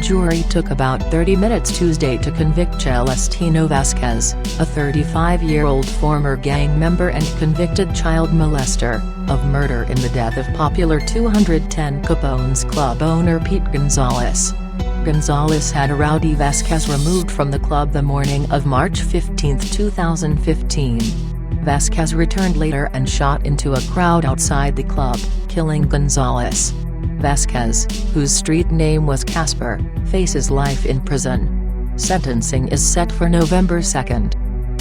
jury took about 30 minutes Tuesday to convict Celestino Vasquez, a 35-year-old former gang member and convicted child molester, of murder in the death of popular 210 Capone's club owner Pete Gonzalez. Gonzalez had Rowdy Vasquez removed from the club the morning of March 15, 2015. Vasquez returned later and shot into a crowd outside the club, killing Gonzalez. Vasquez, whose street name was Casper, faces life in prison. Sentencing is set for November 2.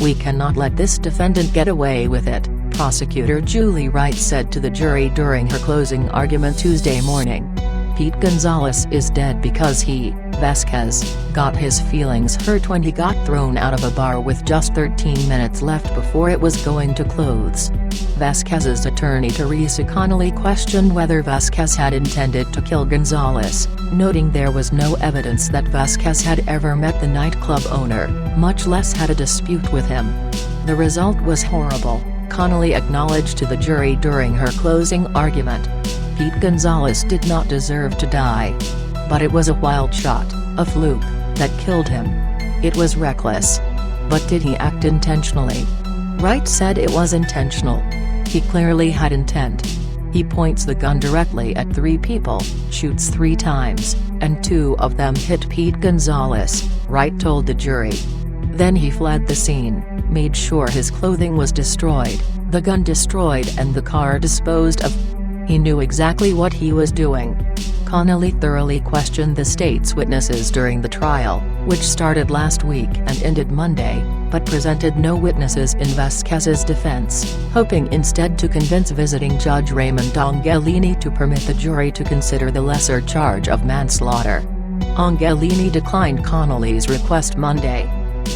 "We cannot let this defendant get away with it," prosecutor Julie Wright said to the jury during her closing argument Tuesday morning. "Pete Gonzalez is dead because he, Vasquez, got his feelings hurt when he got thrown out of a bar with just 13 minutes left before it was going to close." Vasquez's attorney Teresa Connolly questioned whether Vasquez had intended to kill Gonzalez, noting there was no evidence that Vasquez had ever met the nightclub owner, much less had a dispute with him. "The result was horrible," Connolly acknowledged to the jury during her closing argument. "Pete Gonzalez did not deserve to die. But it was a wild shot, a fluke, that killed him. It was reckless. But did he act intentionally?" Wright said it was intentional. "He clearly had intent. He points the gun directly at 3 people, shoots 3 times, and 2 of them hit Pete Gonzalez," Wright told the jury. "Then he fled the scene, made sure his clothing was destroyed, the gun destroyed and the car disposed of. He knew exactly what he was doing." Connolly thoroughly questioned the state's witnesses during the trial, which started last week and ended Monday, but presented no witnesses in Vasquez's defense, hoping instead to convince visiting Judge Raymond Angelini to permit the jury to consider the lesser charge of manslaughter. Angelini declined Connolly's request Monday.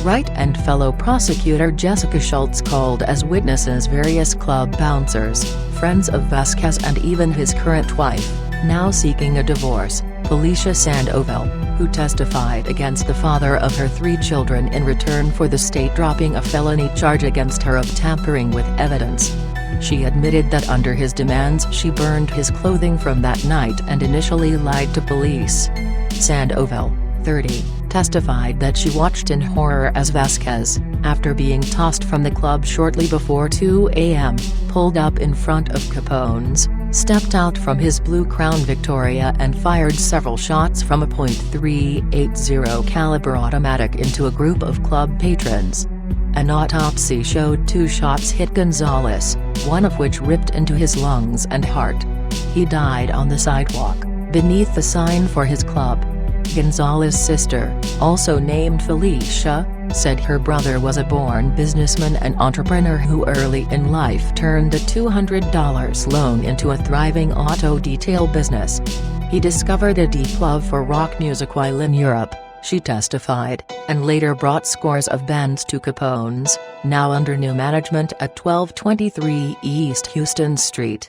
Wright and fellow prosecutor Jessica Schultz called as witnesses various club bouncers, friends of Vasquez and even his current wife, now seeking a divorce, Felicia Sandoval, who testified against the father of her 3 children in return for the state dropping a felony charge against her of tampering with evidence. She admitted that under his demands she burned his clothing from that night and initially lied to police. Sandoval, 30, testified that she watched in horror as Vasquez, after being tossed from the club shortly before 2 a.m., pulled up in front of Capone's, stepped out from his blue Crown Victoria and fired several shots from a .380 caliber automatic into a group of club patrons. An autopsy showed 2 shots hit Gonzalez, one of which ripped into his lungs and heart. He died on the sidewalk, beneath the sign for his club. Gonzalez's sister, also named Felicia, said her brother was a born businessman and entrepreneur who early in life turned a $200 loan into a thriving auto detail business. He discovered a deep love for rock music while in Europe, she testified, and later brought scores of bands to Capone's, now under new management at 1223 East Houston Street.